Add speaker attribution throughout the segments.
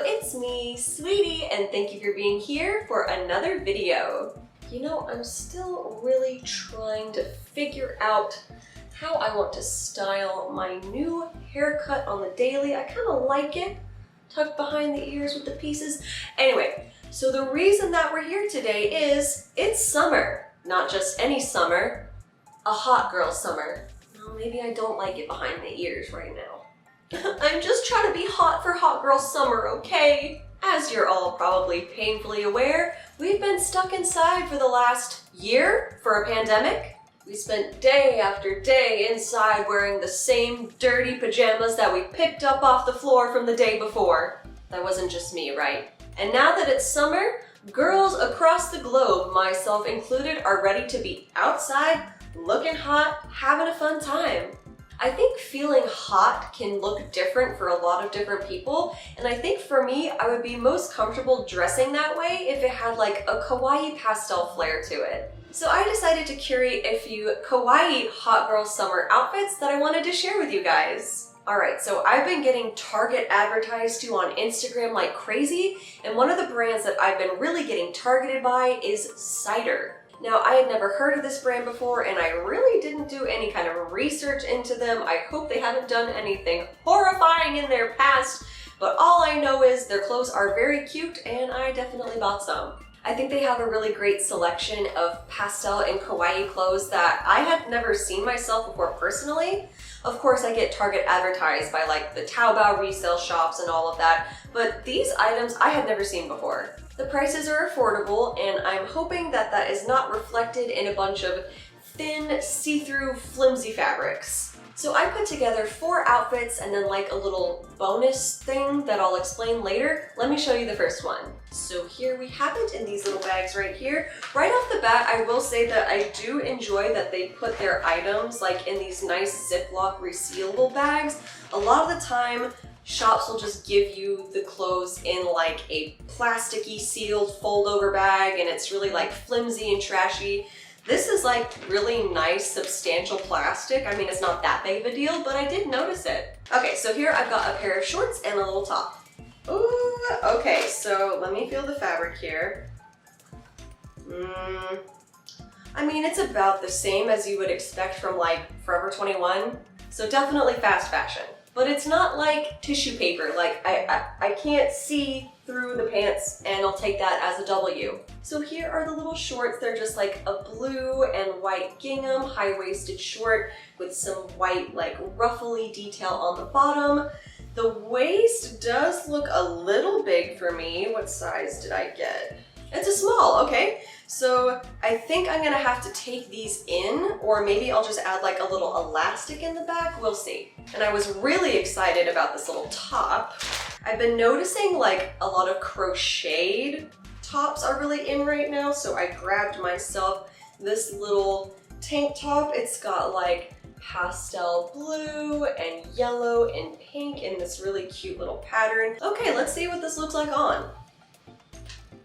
Speaker 1: it's me, Sweetie, and thank you for being here for another video. You know, I'm still really trying to figure out how I want to style my new haircut on the daily. I kind of like it, tucked behind the ears with the pieces. Anyway, so the reason that we're here today is it's summer. Not just any summer, a hot girl summer. Well, maybe I don't like it behind the ears right now. I'm just trying to be hot for hot girl summer, okay? As you're all probably painfully aware, we've been stuck inside for the last year for a pandemic. We spent day after day inside wearing the same dirty pajamas that we picked up off the floor from the day before. That wasn't just me, right? And now that it's summer, girls across the globe, myself included, are ready to be outside, looking hot, having a fun time. I think feeling hot can look different for a lot of different people, and I think for me, I would be most comfortable dressing that way if it had like a kawaii pastel flair to it. So I decided to curate a few kawaii hot girl summer outfits that I wanted to share with you guys. Alright, so I've been getting Target advertised to on Instagram like crazy, and one of the brands that I've been really getting targeted by is Cider. Now, I had never heard of this brand before, and I really didn't do any kind of research into them. I hope they haven't done anything horrifying in their past, but all I know is their clothes are very cute, and I definitely bought some. I think they have a really great selection of pastel and kawaii clothes that I had never seen myself before personally. Of course, I get Target advertised by like the Taobao resale shops and all of that, but these items I had never seen before. The prices are affordable, and I'm hoping that that is not reflected in a bunch of thin, see-through, flimsy fabrics. So I put together 4 outfits and then like a little bonus thing that I'll explain later. Let me show you the first one. So here we have it in these little bags right here. Right off the bat, I will say that I do enjoy that they put their items like in these nice Ziploc resealable bags. A lot of the time, shops will just give you the clothes in like a plasticky sealed fold over bag, and it's really like flimsy and trashy. This is like really nice substantial plastic. I mean, it's not that big of a deal, but I did notice it. Okay, so here I've got a pair of shorts and a little top. Ooh, okay, so let me feel the fabric here. I mean, it's about the same as you would expect from like Forever 21, so definitely fast fashion. But it's not like tissue paper. Like I can't see through the pants, and I'll take that as a W. So here are the little shorts. They're just like a blue and white gingham high-waisted short with some white like ruffly detail on the bottom. The waist does look a little big for me. What size did I get? It's a small, okay. So I think I'm gonna have to take these in, or maybe I'll just add like a little elastic in the back, we'll see. And I was really excited about this little top. I've been noticing like a lot of crocheted tops are really in right now, so I grabbed myself this little tank top. It's got like pastel blue and yellow and pink in this really cute little pattern. Okay, let's see what this looks like on.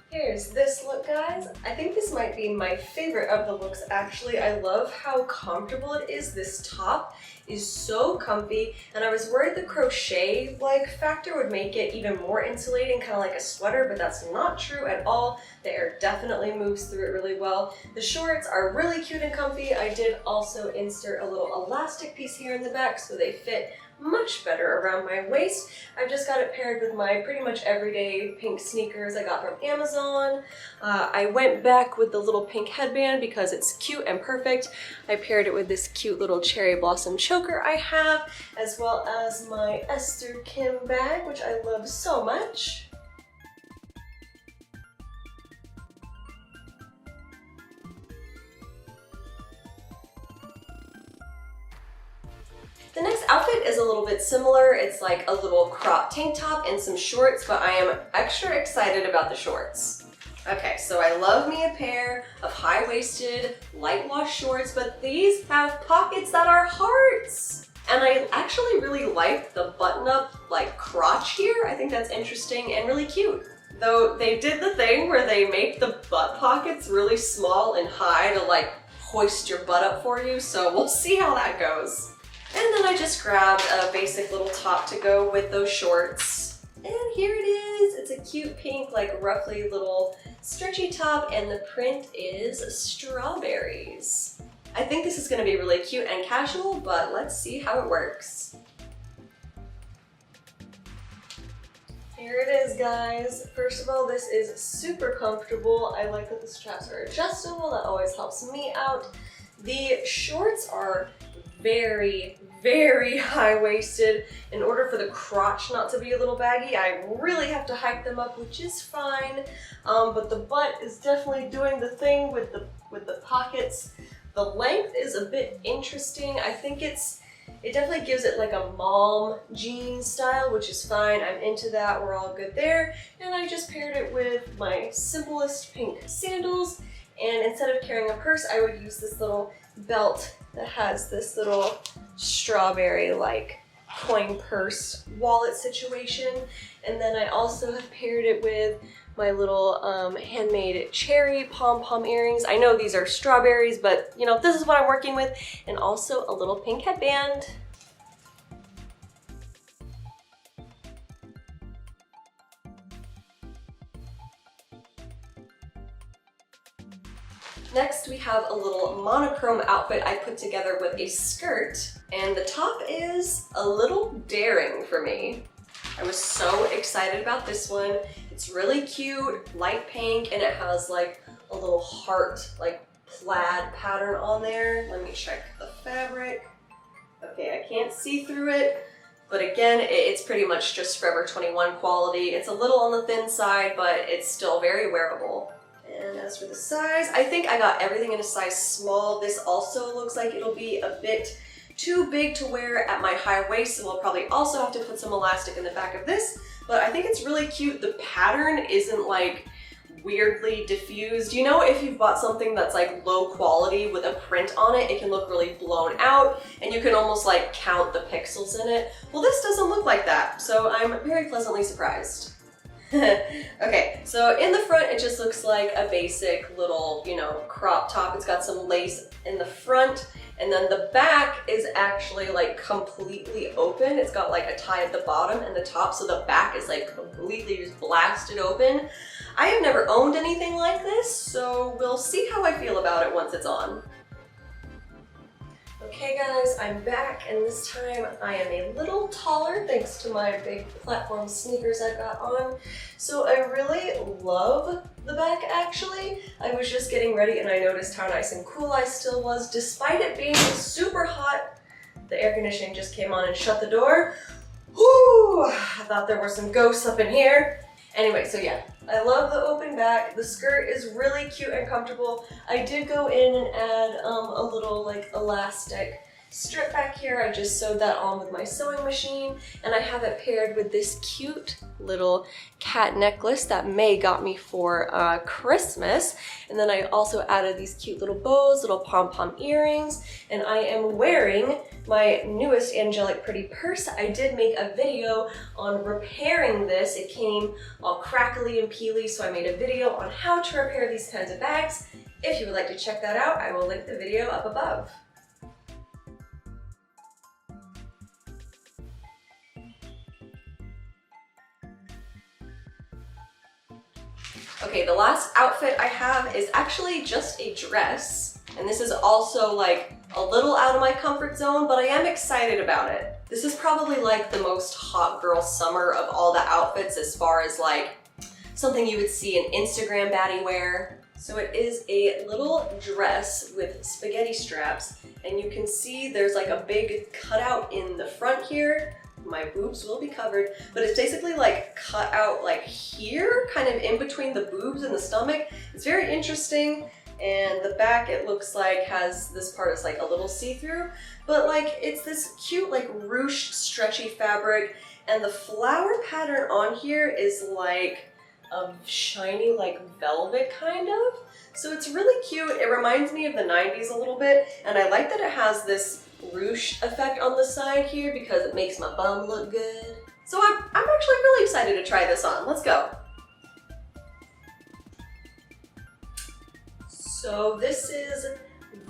Speaker 1: Here's this look, guys. I think this might be my favorite of the looks, actually. I love how comfortable it is. This top is so comfy, and I was worried the crochet factor would make it even more insulating, kind of like a sweater, but that's not true at all. The air definitely moves through it really well. The shorts are really cute and comfy. I did also insert a little elastic piece here in the back so they fit much better around my waist. I've just got it paired with my pretty much everyday pink sneakers I got from Amazon. I went back with the little pink headband because it's cute and perfect. I paired it with this cute little cherry blossom choker I have, as well as my Esther Kim bag, which I love so much. The next outfit is a little bit similar. It's like a little crop tank top and some shorts, but I am extra excited about the shorts. Okay, so I love me a pair of high-waisted, light wash shorts, but these have pockets that are hearts. And I actually really like the button-up like crotch here. I think that's interesting and really cute. Though they did the thing where they make the butt pockets really small and high to like hoist your butt up for you, so we'll see how that goes. And then I just grabbed a basic little top to go with those shorts. And here it is. It's a cute pink, like roughly little stretchy top, and the print is strawberries. I think this is gonna be really cute and casual, but let's see how it works. Here it is, guys. First of all, this is super comfortable. I like that the straps are adjustable. That always helps me out. The shorts are very, very high-waisted. In order for the crotch not to be a little baggy, I really have to hike them up, which is fine. But the butt is definitely doing the thing with the pockets. The length is a bit interesting. I think it definitely gives it like a mom jean style, which is fine. I'm into that. We're all good there. And I just paired it with my simplest pink sandals. And instead of carrying a purse, I would use this little belt that has this little strawberry like coin purse wallet situation. And then I also have paired it with my little handmade cherry pom-pom earrings. I know these are strawberries, but you know, this is what I'm working with. And also a little pink headband. Next, we have a little monochrome outfit I put together with a skirt, and the top is a little daring for me. I was so excited about this one. It's really cute, light pink, and it has like a little heart, like plaid pattern on there. Let me check the fabric. Okay, I can't see through it, but again, it's pretty much just Forever 21 quality. It's a little on the thin side, but it's still very wearable. And as for the size, I think I got everything in a size small. This also looks like it'll be a bit too big to wear at my high waist, so we'll probably also have to put some elastic in the back of this, but I think it's really cute. The pattern isn't like weirdly diffused. You know, if you've bought something that's like low quality with a print on it, it can look really blown out and you can almost like count the pixels in it. Well, this doesn't look like that, so I'm very pleasantly surprised. Okay, so in the front it just looks like a basic little, you know, crop top. It's got some lace in the front, and then the back is actually like completely open. It's got like a tie at the bottom and the top, so the back is like completely just blasted open. I have never owned anything like this, so we'll see how I feel about it once it's on. Okay guys, I'm back, and this time I am a little taller thanks to my big platform sneakers I got on. So I really love the back actually. I was just getting ready and I noticed how nice and cool I still was despite it being super hot. The air conditioning just came on and shut the door. Whoo! I thought there were some ghosts up in here. Anyway, so yeah, I love the open back. The skirt is really cute and comfortable. I did go in and add a little like elastic strip back here. I just sewed that on with my sewing machine, and I have it paired with this cute little cat necklace that May got me for Christmas. And then I also added these cute little bows, little pom-pom earrings, and I am wearing my newest Angelic Pretty purse. I did make a video on repairing this. It came all crackly and peely, so I made a video on how to repair these kinds of bags. If you would like to check that out, I will link the video up above. Okay, the last outfit I have is actually just a dress, and this is also like a little out of my comfort zone, but I am excited about it. This is probably like the most hot girl summer of all the outfits as far as like something you would see an Instagram baddie wear. So it is a little dress with spaghetti straps, and you can see there's like a big cutout in the front here. My boobs will be covered, but it's basically like cut out like here, kind of in between the boobs and the stomach. It's very interesting, and the back it looks like has this part is like a little see-through, but like it's this cute like ruched stretchy fabric, and the flower pattern on here is like a shiny like velvet kind of. So it's really cute. It reminds me of the 90s a little bit, and I like that it has this ruched effect on the side here because it makes my bum look good. So I'm actually really excited to try this on. Let's go. So this is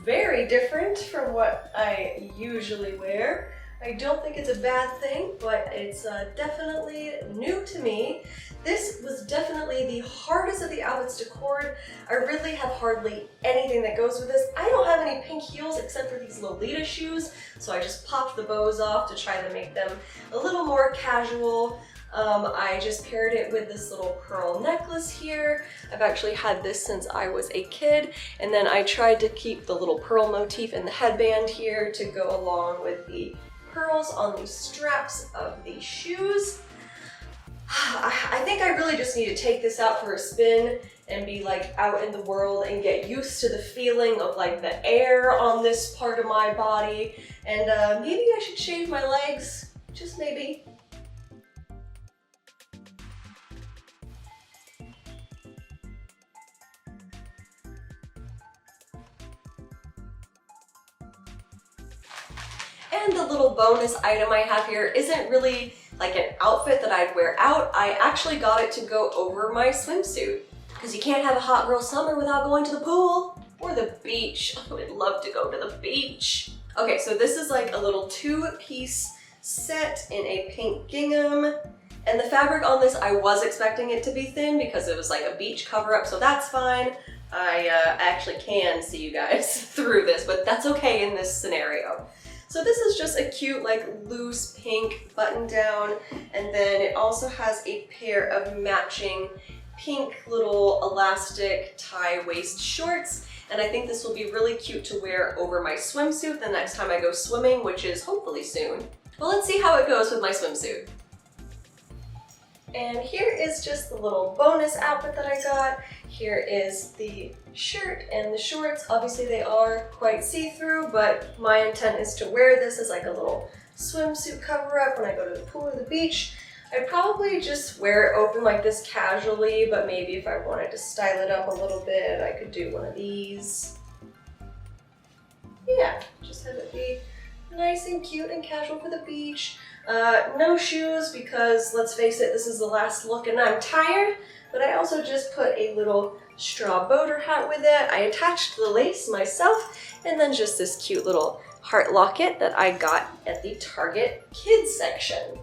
Speaker 1: very different from what I usually wear. I don't think it's a bad thing, but it's definitely new to me. This was definitely the hardest of the outfits to cord. I really have hardly anything that goes with this. I don't have any pink heels except for these Lolita shoes, so I just popped the bows off to try to make them a little more casual. I just paired it with this little pearl necklace here. I've actually had this since I was a kid, and then I tried to keep the little pearl motif in the headband here to go along with the pearls on the straps of the shoes. I think I really just need to take this out for a spin and be like out in the world and get used to the feeling of like the air on this part of my body. And maybe I should shave my legs, just maybe. And the little bonus item I have here isn't really like an outfit that I'd wear out. I actually got it to go over my swimsuit because you can't have a hot girl summer without going to the pool or the beach. I would love to go to the beach. Okay, so this is like a little two-piece set in a pink gingham. And the fabric on this, I was expecting it to be thin because it was like a beach cover-up, so that's fine. I actually can see you guys through this, but that's okay in this scenario. So this is just a cute, like, loose pink button down, and then it also has a pair of matching pink little elastic tie waist shorts, and I think this will be really cute to wear over my swimsuit the next time I go swimming, which is hopefully soon. Well, let's see how it goes with my swimsuit. And here is just the little bonus outfit that I got. Here is the shirt and the shorts. Obviously they are quite see-through, but my intent is to wear this as like a little swimsuit cover-up when I go to the pool or the beach. I'd probably just wear it open like this casually, but maybe if I wanted to style it up a little bit, I could do one of these. Yeah, just have it be nice and cute and casual for the beach. No shoes because, let's face it, this is the last look and I'm tired, but I also just put a little straw boater hat with it. I attached the lace myself, and then just this cute little heart locket that I got at the Target kids section.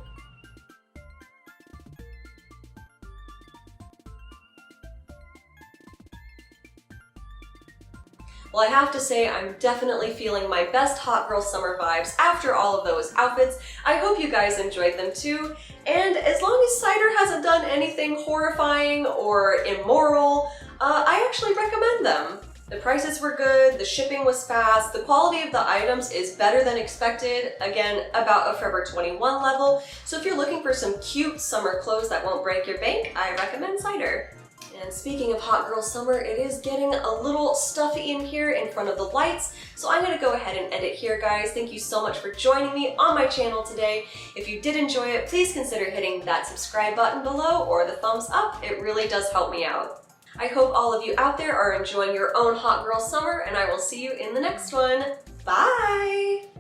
Speaker 1: Well, I have to say I'm definitely feeling my best hot girl summer vibes after all of those outfits. I hope you guys enjoyed them too. And as long as Cider hasn't done anything horrifying or immoral, I actually recommend them. The prices were good, the shipping was fast, the quality of the items is better than expected, again, about a Forever 21 level. So if you're looking for some cute summer clothes that won't break your bank, I recommend Cider. And speaking of hot girl summer, it is getting a little stuffy in here in front of the lights, so I'm gonna go ahead and edit here, guys. Thank you so much for joining me on my channel today. If you did enjoy it, please consider hitting that subscribe button below or the thumbs up. It really does help me out. I hope all of you out there are enjoying your own hot girl summer, and I will see you in the next one. Bye!